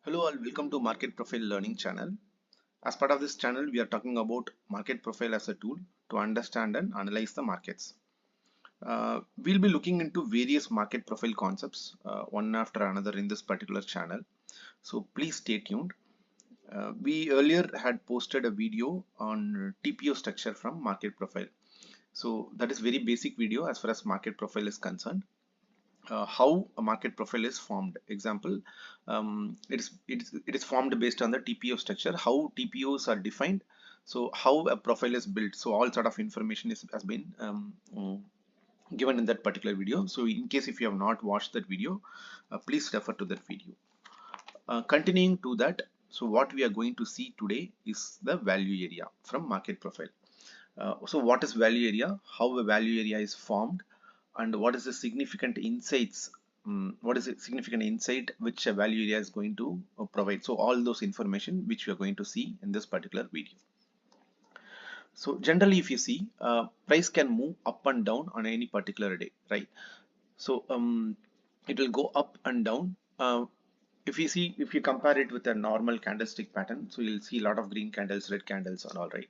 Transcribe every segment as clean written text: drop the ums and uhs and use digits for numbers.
Hello all, welcome to Market Profile Learning channel. As part of this channel, we are talking about market profile as a tool to understand and analyze the markets. We'll be looking into various market profile concepts, one after another in this particular channel. So please stay tuned. We earlier had posted a video on TPO structure from market profile. So that is very basic video as far as market profile is concerned. How a market profile is formed. Example, it is formed based on the TPO structure, how TPOs are defined, so how a profile is built. So all sort of information has been given in that particular video. So in case if you have not watched that video, please refer to that video. Continuing to that, so what we are going to see today is the value area from market profile. So what is value area, how a value area is formed, and what is the significant insights, what is the significant insight which a value area is going to provide. So all those information which we are going to see in this particular video. So generally if you see, price can move up and down on any particular day, right? So it will go up and down. If you compare it with a normal candlestick pattern, so you'll see a lot of green candles, red candles and all, right?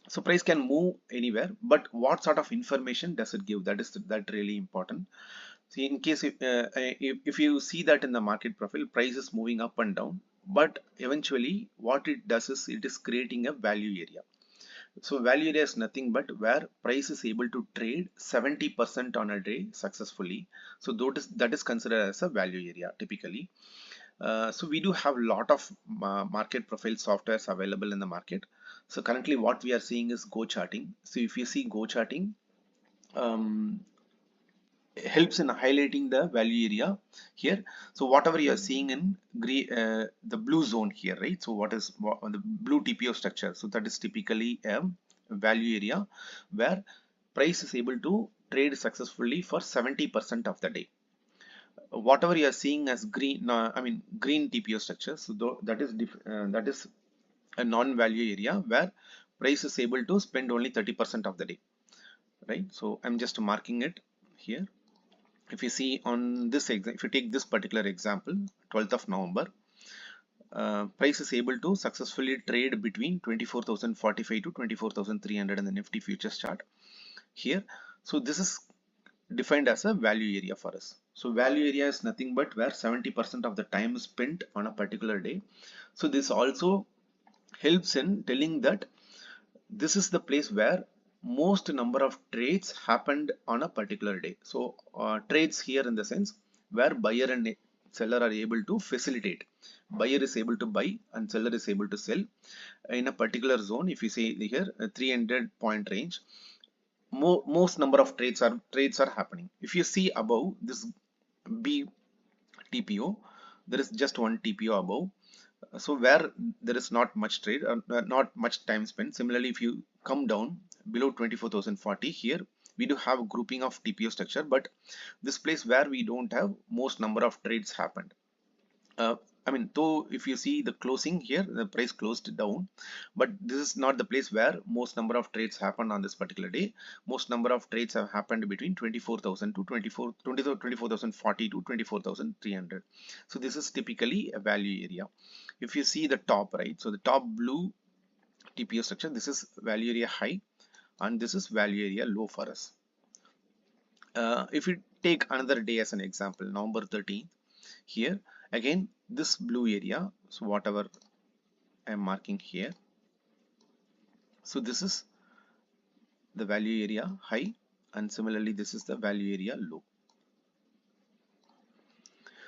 So price can move anywhere, but what sort of information does it give? That really important. So in case if you see that in the market profile, price is moving up and down, but eventually what it does is it is creating a value area. So value area is nothing but where price is able to trade 70% on a day successfully. So that is considered as a value area typically. So we do have a lot of market profile softwares available in the market. So currently what we are seeing is Go Charting. So if you see Go Charting, helps in highlighting the value area here. So whatever you are seeing in green, the blue zone here, right? So what the blue TPO structure? So that is typically a value area where price is able to trade successfully for 70% of the day. Whatever you are seeing as green, green TPO structure, so that is a non-value area where price is able to spend only 30% of the day, right? So I'm just marking it here. If you see on this if you take this particular example, 12th of November, price is able to successfully trade between 24,045 to 24,300 in the Nifty futures chart here. So this is defined as a value area for us. So value area is nothing but where 70% of the time is spent on a particular day. So this also helps in telling that this is the place where most number of trades happened on a particular day. So trades here in the sense where buyer and seller are able to facilitate. Buyer is able to buy and seller is able to sell in a particular zone. If you say here a 300 point range, most number of trades are happening. If you see above this B TPO, there is just one TPO above. So where there is not much trade or not much time spent. Similarly, if you come down below 24,040 here, we do have a grouping of TPO structure, but this place where we don't have most number of trades happened. Though if you see the closing here, the price closed down, but this is not the place where most number of trades happened on this particular day. Most number of trades have happened between 24,000 to 24,040 to 24,300. So this is typically a value area. If you see the top, right, so the top blue TPO structure, this is value area high and this is value area low for us. If you take another day as an example, November 13th, here again this blue area, so whatever I'm marking here, so this is the value area high and similarly this is the value area low.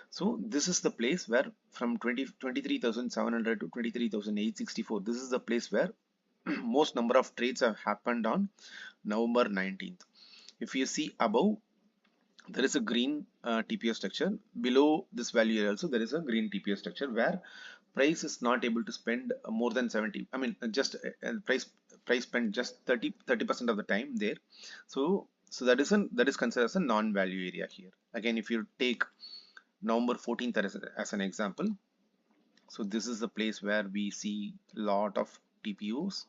So this is the place where from 23,700 to 23,864, this is the place where most number of trades have happened on November 19th. If you see above, there is a green TPO structure. Below this value area also there is a green TPO structure where price is not able to spend more than 70. Price spend just 30% of the time there. So that is considered as a non-value area here. Again, if you take November 14th as an example, so this is the place where we see lot of TPOs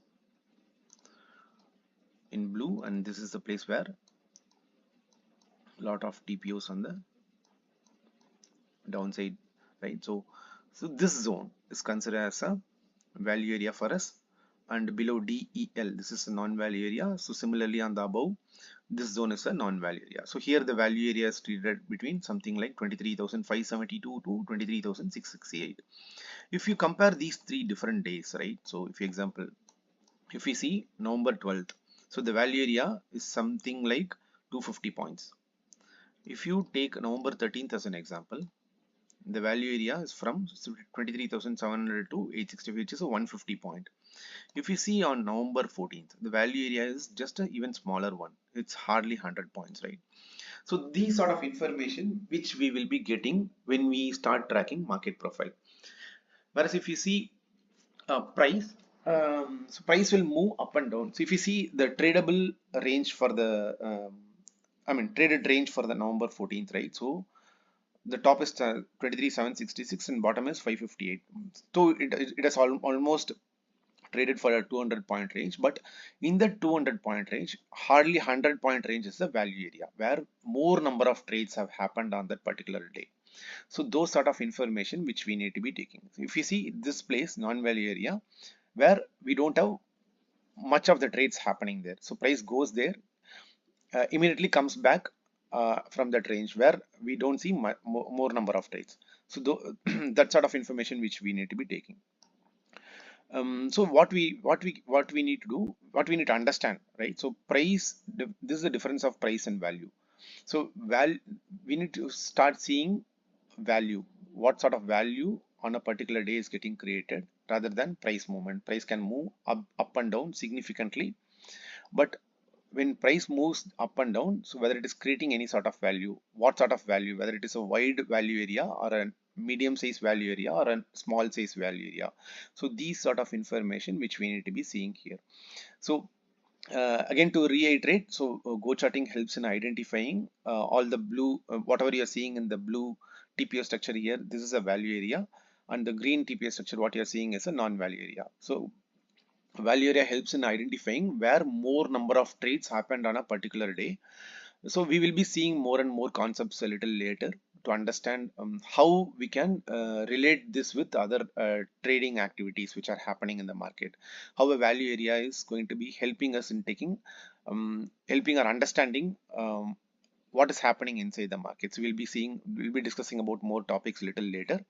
in blue, and this is the place where lot of TPOs on the downside right? So this zone is considered as a value area for us, and below DEL this is a non-value area. So similarly on the above, this zone is a non-value area. So here the value area is treated between something like 23,572 to 23,668. If you compare these three different days, right? So if example, if we see November 12th, so the value area is something like 250 points. If you take November 13th as an example, the value area is from 23,700 to 860, which is a 150 point. If you see on November 14th, the value area is just an even smaller one. It's hardly 100 points, right? So these sort of information which we will be getting when we start tracking market profile. Whereas if you see price, so price will move up and down. So if you see the tradable range for the, traded range for the November 14th, right? So the top is 23,766 and bottom is 558. So it has almost traded for a 200 point range, but in the 200 point range, hardly 100 point range is the value area where more number of trades have happened on that particular day. So those sort of information which we need to be taking. So if you see this place, non-value area, where we don't have much of the trades happening there. So price goes there, immediately comes back from that range where we don't see more number of trades. So that sort of information which we need to be taking. So what we need to do, what we need to understand, right? So price, this is the difference of price and value. So we need to start seeing value, what sort of value on a particular day is getting created, rather than price movement. Price can move up and down significantly, but when price moves up and down, so whether it is creating any sort of value, what sort of value, whether it is a wide value area or a medium size value area or a small size value area. So these sort of information which we need to be seeing here. So again, to reiterate, so Go charting helps in identifying all the blue, whatever you are seeing in the blue TPO structure here, this is a value area, and the green TPO structure, what you are seeing is a non-value area. So value area helps in identifying where more number of trades happened on a particular day. So we will be seeing more and more concepts a little later to understand how we can relate this with other trading activities which are happening in the market. How a value area is going to be helping us in helping our understanding what is happening inside the market. So we'll be discussing about more topics a little later,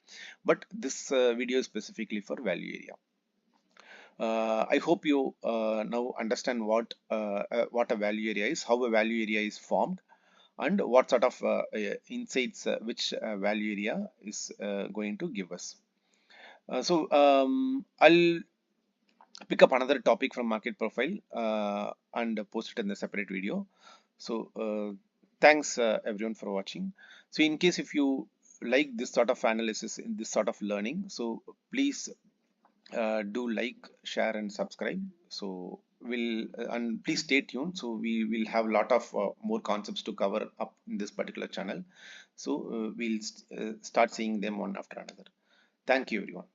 but this video is specifically for value area. I hope you now understand what a value area is, how a value area is formed, and what sort of insights which value area is going to give us. I'll pick up another topic from market profile and post it in the separate video. So thanks everyone for watching. So in case if you like this sort of analysis, in this sort of learning, so please do like, share and subscribe. So and please stay tuned. So we will have a lot of more concepts to cover up in this particular channel. So we'll start seeing them one after another. Thank you everyone.